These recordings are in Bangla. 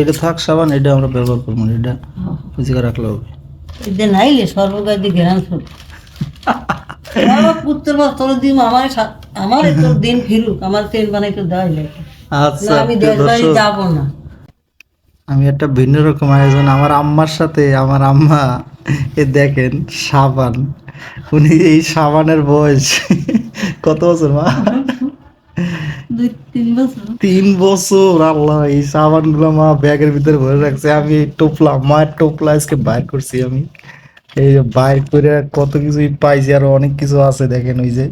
এটা থাক সাবান, এটা আমরা ব্যবহার করবো না, এটা ওই জায়গায় রাখলে হবে। এটা নাইলে সর্বগায় দিয়ে ঘেরান শুরু আমার পুত্রের বা তোর দিন আমার তোর দিন ফিরুক, আমার ট্রেন বানাই তো দেওয়াই লাগে। আচ্ছা আমি দেশ বাড়ি দর্শক, যাবো না। আমি একটা ভিন্ন রকম আয়োজন, আমার আম্মার সাথে, আমার আম্মা এ দেখেন সাবান, উনি এই সাবানের বয়স কত বছর মা? 2-3 বছর। 3 বছর। আল্লাহ, এই সাবান গুলো মা ব্যাগের ভিতরে ভরে রাখছে। আমি এই টোপলা, মায়ের টোপলা আজকে বাইর করছি আমি। এই যে বাইর করে কত কিছুই পাইছি, আরো অনেক কিছু আছে দেখেন। ওই যে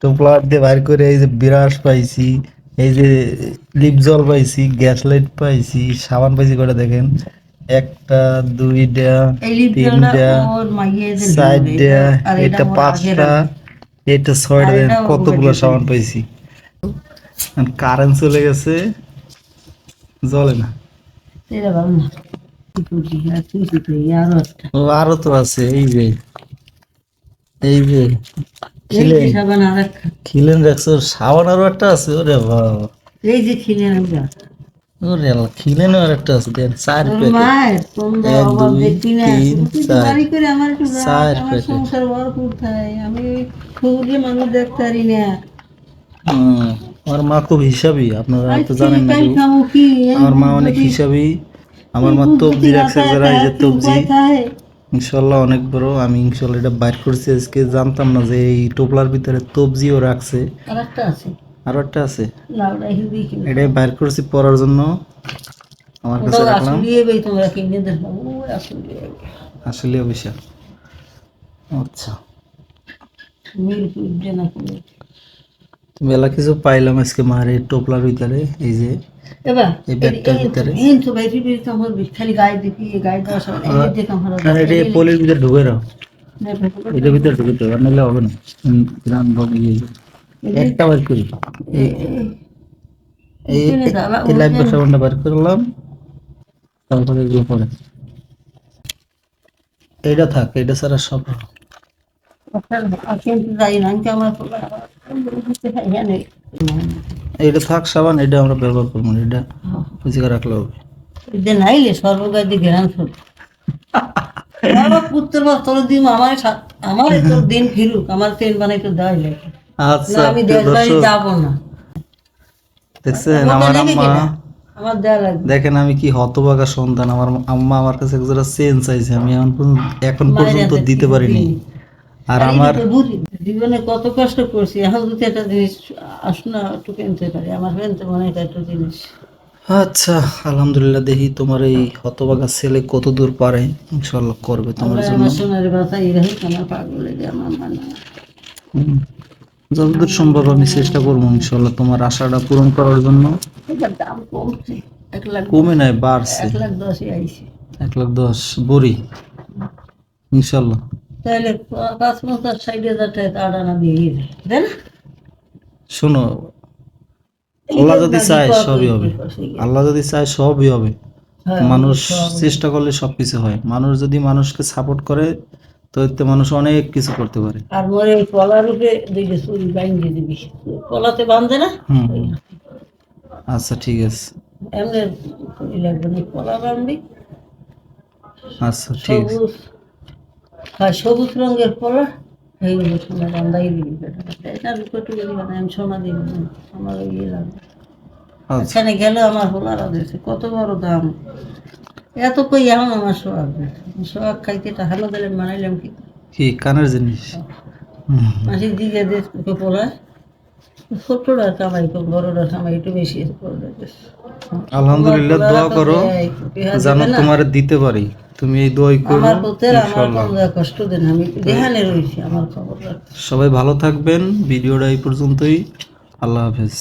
টোপলা দিয়ে বাইর করে এই যে বিরাস পাইছি, এই যে লিপ জল পাইছি, গ্যাস লাইট পাইছি, সাবান পাইছি করে দেখেন। একটা, দুইটা, এই লিপ জলটা তিনটা, ওর মাইয়েদের চারটা, আর এটা এটা আমার আগের 5টা, এটা 6টা, আর দেখেন এটা কতগুলো ওর সাবান পাইছি। কারেন্ট চলে গেছে, জ্বলে না। এটা ভালো না। কি করছি আর তুই কি করবি? আরো একটা ও আরো তো আছে, এই যে এই খিলেন, যে সাবান আর একটা, খিলেন রাখছে, ওর সাবান আরো একটা আছে। ওরে বাবা, এই যে খিলেন আমরা ওরে আল্লাহ, খিলেন আর একটা আছে, দেখেন 4 তোর প্যাকেট। মায়ের তোমরা 1 অভাব 2 দেখবি না। 3 তুই তো 4, বাড়ি করে আমার একটু রাখ, 4 আমার প্যাকেট। সংসার ভরপুর থাকে, আমি খুঁজে মানুষ দেখতে পারি না। আমার মা খুব হিসাবি, আপনারা তো আজকে জানেন না কাল কেউ। খাবো কি? আমার মা অনেক হিসাবি। আমার মা তবজি রাখছে, যারা এই যে তবজি, ইনশাল্লাহ অনেক বড়। আমি ইনশাল্লাহ এটা বাইর করছি আজকে, জানতাম না যে এই টোপলার ভিতরে তবজিও রাখছে। আর একটা আছে, আরো একটা আছে, না ওটা হিন্দি কিনে এটাই বাইর করছি পড়ার জন্য, আমার কাছে ওটাও রাখলাম। আসলিয়ে বই তোমরা কিনে দেখো, ও আসলিয়ে আসলে অবশ্য। আচ্ছা, মিল ফুটবে না কোনো। মেলা কিছু পাইলাম আজকে মার এই টোপলার ভিতরে, এই যে এবার এই ব্যাগটার ভিতরে। এই তো বাইরে বেরিয়ে তো আমার খালি গায়ে দেখি, গায়ে দেওয়া সব এই দেখে আমার এটা পলির ভিতরে ঢুকে রাও, এটার ভিতরে ঢুকে দেবো, আর নাহলে হবে না। গ্রাম বগিয়ে একটা বার করি, এই এই এই লাইভ সাউন্ডটা বার করলাম, তারপরে এগুলো পরে এইটা থাক, এটা ছাড়া সব যাই না আমার এইটা থাক সাবান, এটা আমরা ব্যবহার করবো না, এটা ওই জায়গায় রাখলে হবে। যে নাইলে সর্বগায় দিয়ে ঘেরান শুরু আমার পুত্রের বা তোর দিন আমার তোর দিন ফিরুক, আমার ট্রেন বানাই তো দেওয়াই লাগে। আচ্ছা আমি দেশ বাড়ি দর্শক, যাবো না। দেখছেন আমার আম্মা, আমার দেওয়া লাগবে। দেখেন আমি কি হতভাগা সন্তান। আমার আম্মা আমার কাছে একজোড়া চেন চাইছে, আমি এখন পর্যন্ত দিতে পারিনি। আর আমার জীবনে কত কষ্ট করছি, এখন যদি একটা জিনিস আসনা একটু কিনতে পারি, আমার কিনতে মনে হয় একটা জিনিস। আচ্ছা, আলহামদুলিল্লাহ, দেখি তোমার এই হতভাগা ছেলে কত দূর পারে, ইনশাল্লাহ করবে তোমার জন্য। আমার সোনার বাতা ইরাই আমার পাগলে যে আমার মানে যতদূর সম্ভব আমি চেষ্টা করবো ইনশাল্লাহ তোমার আশাটা পূরণ করার জন্য। এটার দাম কমছে, 1,00,000 কমে নাই, বাড়ছে। 1,10,000 আইছে। 1,10,000 বড়ি, ইনশাল্লাহ। তাহলে 50-60,000 টাকা আড়ানা দিয়ে দেয়, তাই না? শোনো, আল্লাহ যদি চায় সবই হবে, আল্লাহ যদি চায় সবই হবে। মানুষ চেষ্টা করলে সবকিছু হয়। মানুষ যদি মানুষকে সাপোর্ট করে তো এতে মানুষ অনেক কিছু করতে পারে। আর মরে কলার উপরে দিকে চুরি বাইন্ধে দিবি, কলাতে বাঁধে না। আচ্ছা ঠিক আছে, এমনি চুরি লাগবে না, কলা বাঁধবি। আচ্ছা ঠিক আছে। সবুজ, হ্যাঁ সবুজ রঙের কলা, এইগুলো সোনা বান্ধাই দিবি। এটা কটু দিবি না, আমি সোনা দিবি না, আমার ইয়ে লাগবে। এখানে গেলে আমার হোলারা দিয়েছে, কত বড় দাম। এত কই এখন আমার সোহাগ, সোহাগ খাইতে টাকা না দিলে বানাইলাম কি? কি কানের জিনিস? মাসিক দিকে দিয়ে পড়ায় ছোটটা কামাই কম, বড়টা কামাই একটু বেশি করে। আলহামদুলিল্লাহ, দোয়া করো যেন তোমার দিতে পারি। তুমি এই দোয়াই করো আমার পুত্রের আমার ইনশাআল্লাহ। কোন কষ্ট দেন, আমি দেখানে রয়েছি, আমার খবর রাখ। সবাই ভালো থাকবেন, ভিডিওটা এই পর্যন্তই। আল্লাহ হাফেজ।